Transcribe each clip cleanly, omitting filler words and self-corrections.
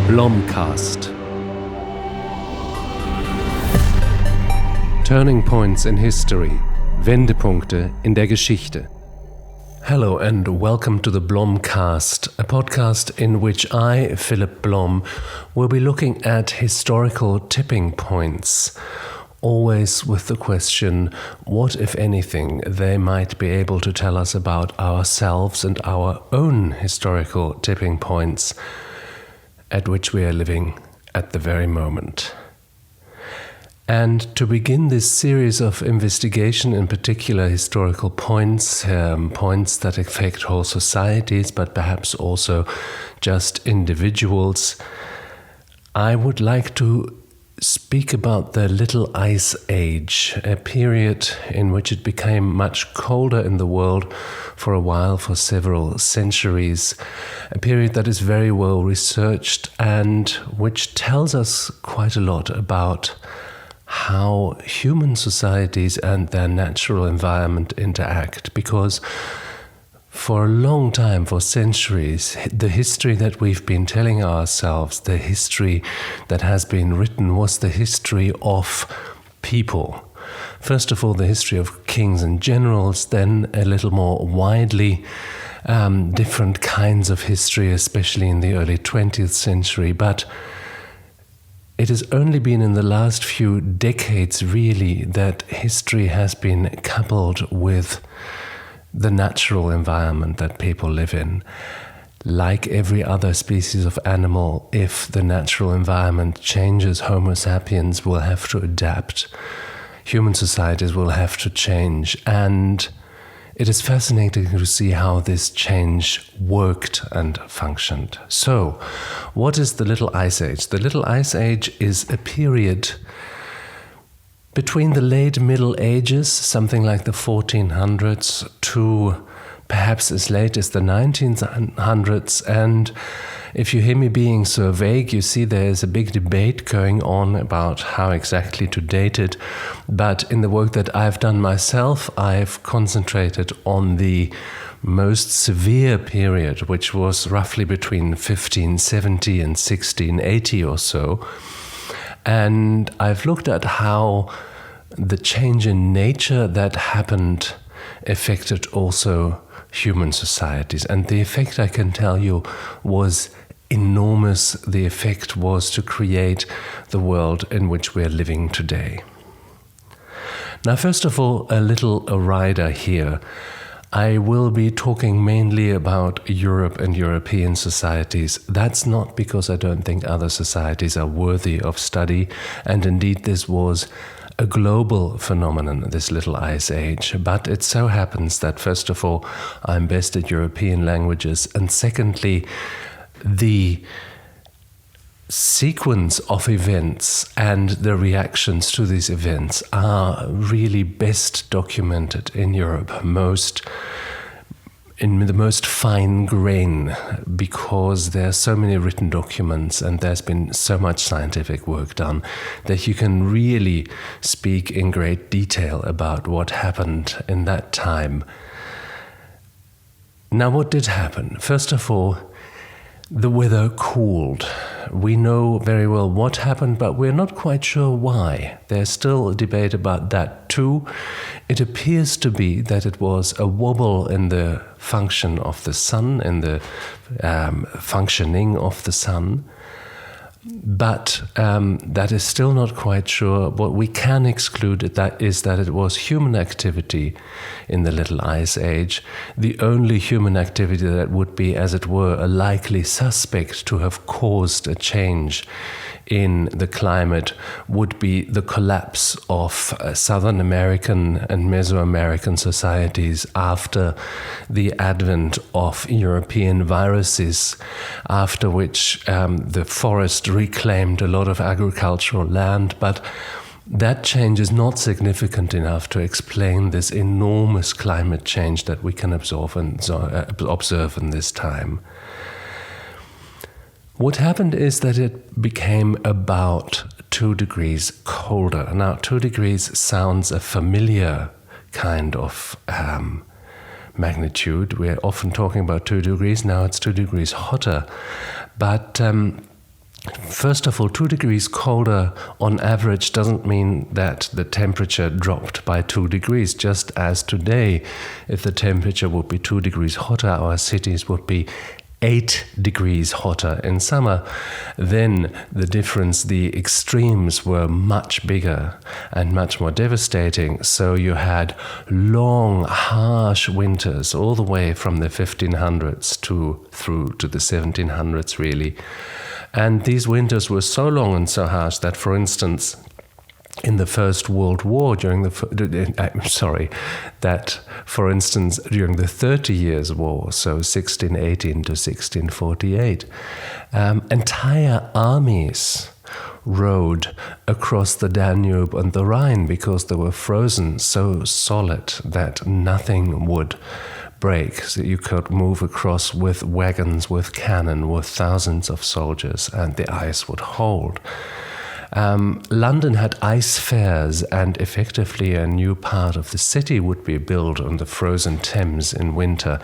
Blomcast. Turning Points in History. Wendepunkte in der Geschichte. Hello and welcome to the Blomcast, a podcast in which I, Philip Blom, will be looking at historical tipping points, always with the question, what, if anything, they might be able to tell us about ourselves and our own historical tipping points at which we are living at the very moment. And to begin this series of investigation, in particular historical points, points that affect whole societies, but perhaps also just individuals, I would like to speak about the Little Ice Age, a period in which it became much colder in the world for a while, for several centuries, a period that is very well researched and which tells us quite a lot about how human societies and their natural environment interact, because for a long time, for centuries, the history that we've been telling ourselves, the history that has been written, was the history of people. First of all, the history of kings and generals, then a little more widely different kinds of history, especially in the early 20th century. But it has only been in the last few decades, really, that history has been coupled with the natural environment that people live in. Like every other species of animal, if the natural environment changes, Homo sapiens will have to adapt. Human societies will have to change. And it is fascinating to see how this change worked and functioned. So, what is the Little Ice Age? The Little Ice Age is a period between the late Middle Ages, something like the 1400s, to perhaps as late as the 1900s. And if you hear me being so vague, you see there is a big debate going on about how exactly to date it. But in the work that I've done myself, I've concentrated on the most severe period, which was roughly between 1570 and 1680 or so. And I've looked at how the change in nature that happened affected also human societies. And the effect, I can tell you, was enormous. The effect was to create the world in which we're living today. Now, first of all, a little rider here. I will be talking mainly about Europe and European societies. That's not because I don't think other societies are worthy of study, and indeed this was a global phenomenon, this Little Ice Age. But it so happens that, first of all, I'm best at European languages, and secondly, the sequence of events and the reactions to these events are really best documented in Europe, in the most fine grain, because there are so many written documents and there's been so much scientific work done that you can really speak in great detail about what happened in that time. Now, what did happen? First of all, the weather cooled. We know very well what happened, but we're not quite sure why. There's still a debate about that too. It appears to be that it was a wobble in the function of the sun, in the functioning of the sun. But that is still not quite sure. What we can exclude is that it was human activity in the Little Ice Age. The only human activity that would be, as it were, a likely suspect to have caused a change in the climate would be the collapse of Southern American and Mesoamerican societies after the advent of European viruses, after which the forest reclaimed a lot of agricultural land. But that change is not significant enough to explain this enormous climate change that we can observe in this time. What happened is that it became about 2 degrees colder. Now, 2 degrees sounds a familiar kind of magnitude. We're often talking about 2 degrees. Now it's 2 degrees hotter. But First of all, 2 degrees colder on average doesn't mean that the temperature dropped by 2 degrees. Just as today, if the temperature would be 2 degrees hotter, our cities would be 8 degrees hotter in summer. Then the difference, the extremes were much bigger and much more devastating. So you had long, harsh winters all the way from the 1500s through to the 1700s, really. And these winters were so long and so harsh that, for instance, in the First World War, during the 30 Years' War, so 1618 to 1648, entire armies rode across the Danube and the Rhine because they were frozen so solid that nothing would break. So you could move across with wagons, with cannon, with thousands of soldiers, and the ice would hold. London had ice fairs, and effectively a new part of the city would be built on the frozen Thames in winter.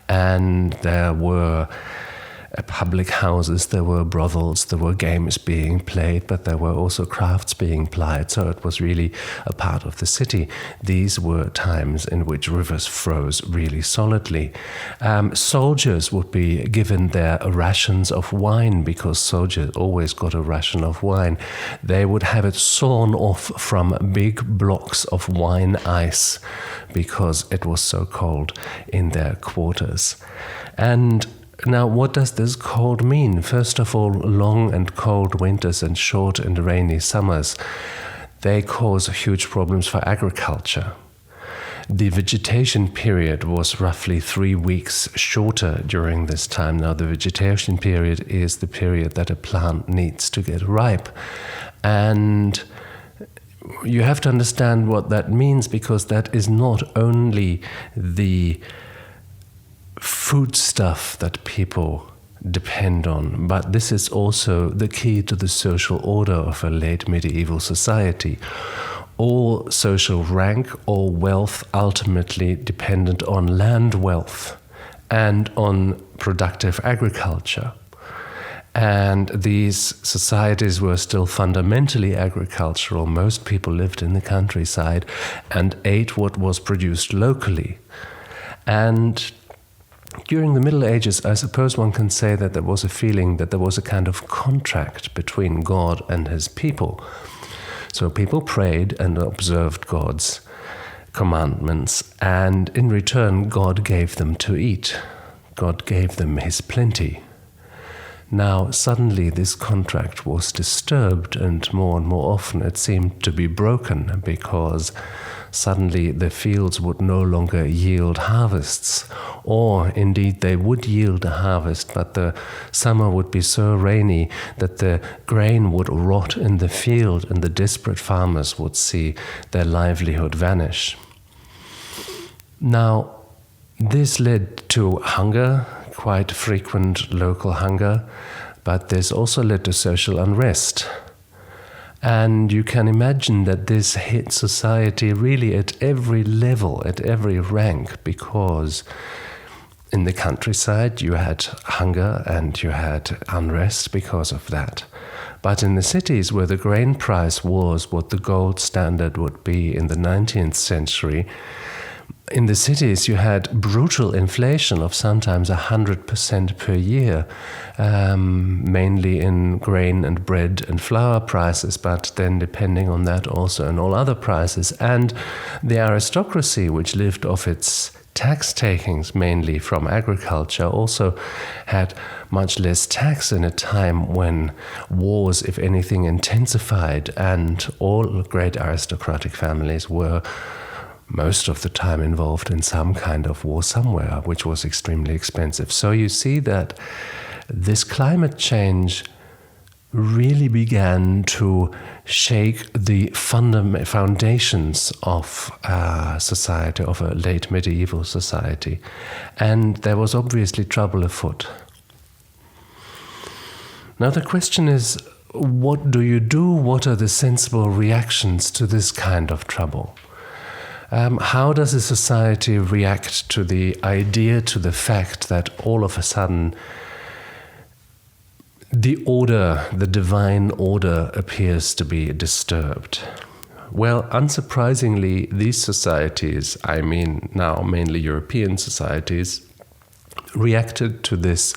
And there were public houses, there were brothels, there were games being played, but there were also crafts being plied. So it was really a part of the city. These were times in which rivers froze really solidly. Soldiers would be given their rations of wine, because soldiers always got a ration of wine. They would have it sawn off from big blocks of wine ice because it was so cold in their quarters. And now, what does this cold mean? First of all, long and cold winters and short and rainy summers, they cause huge problems for agriculture. The vegetation period was roughly 3 weeks shorter during this time. Now, the vegetation period is the period that a plant needs to get ripe. And you have to understand what that means, because that is not only the food stuff that people depend on, but this is also the key to the social order of a late medieval society. All social rank, all wealth ultimately dependent on land wealth and on productive agriculture. And these societies were still fundamentally agricultural. Most people lived in the countryside and ate what was produced locally. And during the Middle Ages, I suppose one can say that there was a feeling that there was a kind of contract between God and his people. So people prayed and observed God's commandments, and in return, God gave them to eat. God gave them his plenty. Now, suddenly this contract was disturbed, and more often it seemed to be broken, because suddenly the fields would no longer yield harvests, or indeed they would yield a harvest, but the summer would be so rainy that the grain would rot in the field, and the desperate farmers would see their livelihood vanish. Now, this led to hunger, quite frequent local hunger, but this also led to social unrest. And you can imagine that this hit society really at every level, at every rank, because in the countryside you had hunger and you had unrest because of that. But in the cities, where the grain price was what the gold standard would be in the 19th century, in the cities you had brutal inflation of sometimes 100% per year, mainly in grain and bread and flour prices, but then depending on that also in all other prices. And the aristocracy, which lived off its tax takings mainly from agriculture, also had much less tax in a time when wars, if anything, intensified, and all great aristocratic families were most of the time involved in some kind of war somewhere, which was extremely expensive. So you see that this climate change really began to shake the foundations of society, of a late medieval society. And there was obviously trouble afoot. Now the question is, what do you do? What are the sensible reactions to this kind of trouble? How does a society react to the idea, to the fact that all of a sudden the divine order appears to be disturbed. Well, unsurprisingly, these societies, I mean now mainly European societies, reacted to this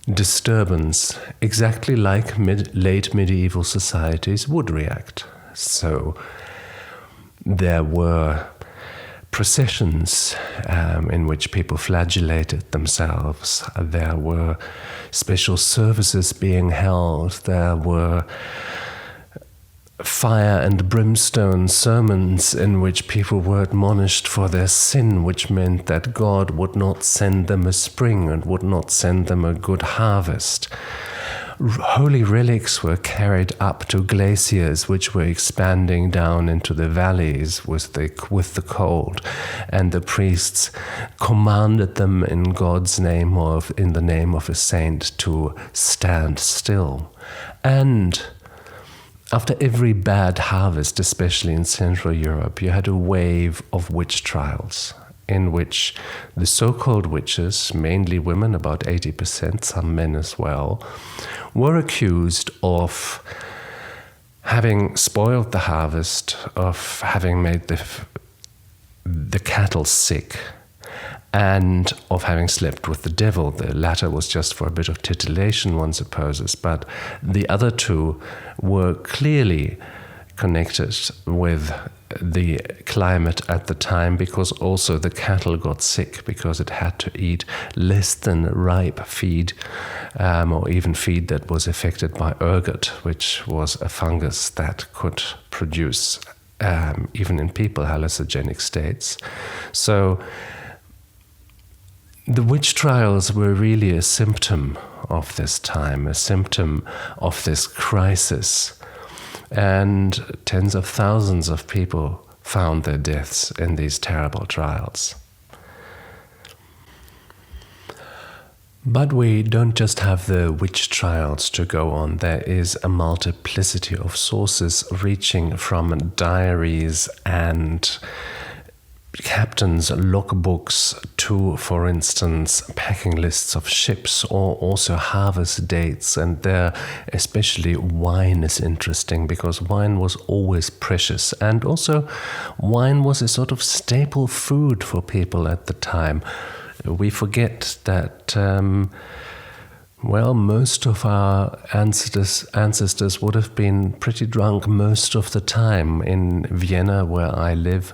disturbance exactly like late medieval societies would react. So there were processions in which people flagellated themselves. There were special services being held. There were fire and brimstone sermons in which people were admonished for their sin, which meant that God would not send them a spring and would not send them a good harvest. Holy relics were carried up to glaciers which were expanding down into the valleys with the cold, and the priests commanded them in God's name or in the name of a saint to stand still. And after every bad harvest, especially in Central Europe, you had a wave of witch trials in which the so-called witches, mainly women, about 80%, some men as well, were accused of having spoiled the harvest, of having made the cattle sick, and of having slept with the devil. The latter was just for a bit of titillation, one supposes, but the other two were clearly connected with the climate at the time, because also the cattle got sick because it had to eat less than ripe feed, or even feed that was affected by ergot, which was a fungus that could produce, even in people, hallucinogenic states. So the witch trials were really a symptom of this time, a symptom of this crisis. And tens of thousands of people found their deaths in these terrible trials. But we don't just have the witch trials to go on. There is a multiplicity of sources reaching from diaries and captains' logbooks to, for instance, packing lists of ships, or also harvest dates. And there, especially wine is interesting, because wine was always precious. And also, wine was a sort of staple food for people at the time. We forget that, most of our ancestors would have been pretty drunk most of the time. In Vienna, where I live,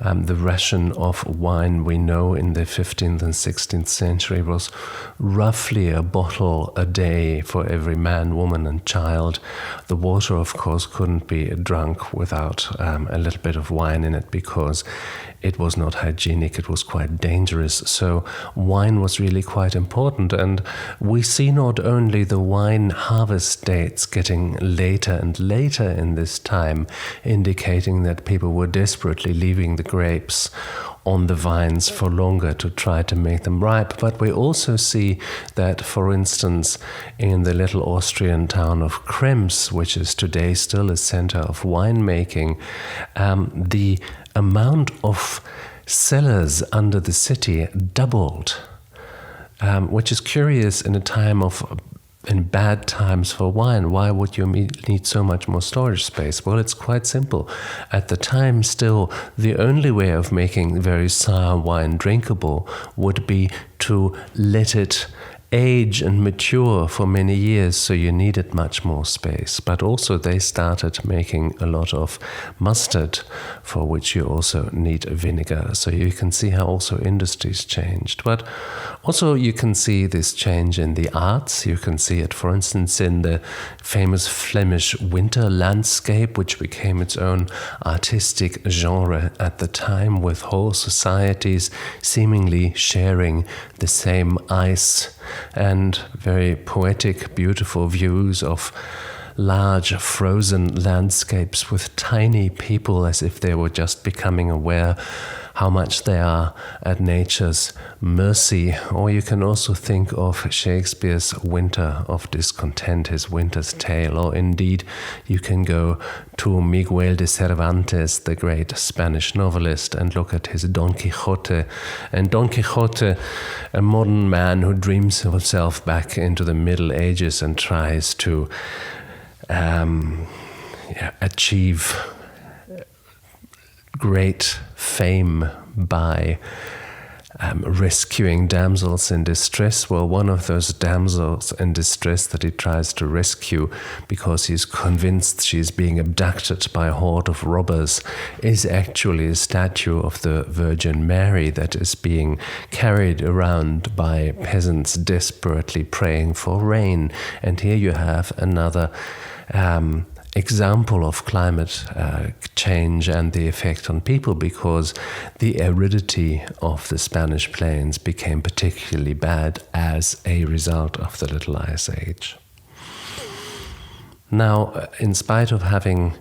the ration of wine we know in the 15th and 16th century was roughly a bottle a day for every man, woman, and child. The water, of course, couldn't be drunk without a little bit of wine in it, because it was not hygienic, it was quite dangerous. So wine was really quite important. And we see not only the wine harvest dates getting later and later in this time, indicating that people were desperately leaving the grapes on the vines for longer to try to make them ripe. But we also see that, for instance, in the little Austrian town of Krems, which is today still a center of winemaking, the amount of cellars under the city doubled, which is curious in a time in bad times for wine. Why would you need so much more storage space? Well, it's quite simple. At the time, still, the only way of making very sour wine drinkable would be to let it age and mature for many years, so you needed much more space. But also they started making a lot of mustard, for which you also need vinegar. So you can see how also industries changed. But also you can see this change in the arts. You can see it, for instance, in the famous Flemish winter landscape, which became its own artistic genre at the time, with whole societies seemingly sharing the same ice, and very poetic, beautiful views of large frozen landscapes with tiny people, as if they were just becoming aware how much they are at nature's mercy. Or you can also think of Shakespeare's Winter of Discontent, his Winter's Tale, or indeed you can go to Miguel de Cervantes, the great Spanish novelist, and look at his Don Quixote. And Don Quixote, a modern man who dreams himself back into the Middle Ages and tries to achieve great fame by rescuing damsels in distress. Well, one of those damsels in distress that he tries to rescue because he's convinced she's being abducted by a horde of robbers is actually a statue of the Virgin Mary that is being carried around by peasants desperately praying for rain. And here you have another example of climate change and the effect on people, because the aridity of the Spanish plains became particularly bad as a result of the Little Ice Age. Now, in spite of having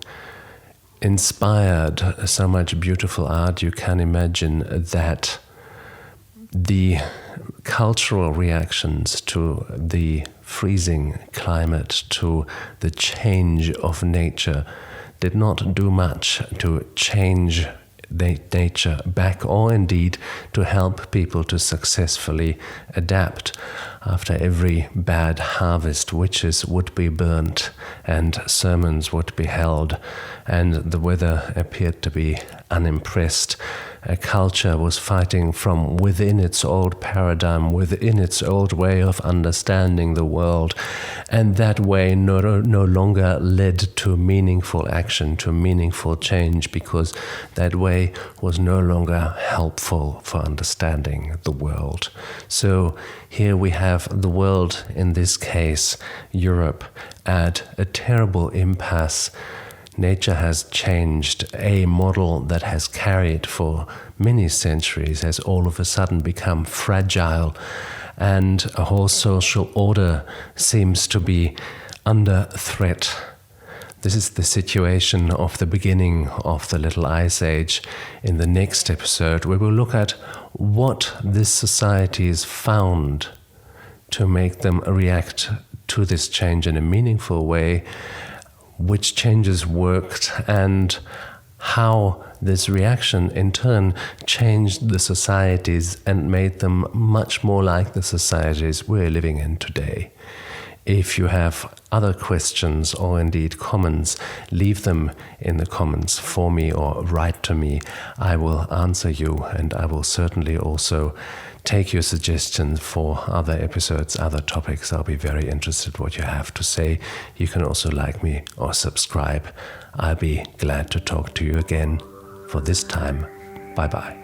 inspired so much beautiful art, you can imagine that the cultural reactions to the freezing climate, to the change of nature, did not do much to change nature back, or indeed to help people to successfully adapt. After every bad harvest, witches would be burnt and sermons would be held, and the weather appeared to be unimpressed. A culture was fighting from within its old paradigm, within its old way of understanding the world, and that way no longer led to meaningful action, to meaningful change, because that way was no longer helpful for understanding the world. So here we have the world, in this case Europe, at a terrible impasse. Nature has changed. A model that has carried for many centuries has all of a sudden become fragile, and a whole social order seems to be under threat. This is the situation of the beginning of the Little Ice Age. In the next episode, we will look at what these societies found to make them react to this change in a meaningful way, which changes worked, and how this reaction in turn changed the societies and made them much more like the societies we're living in today. If you have other questions or indeed comments, leave them in the comments for me or write to me. I will answer you, and I will certainly also take your suggestions for other episodes, other topics. I'll be very interested what you have to say. You can also like me or subscribe. I'll be glad to talk to you again. For this time, bye-bye.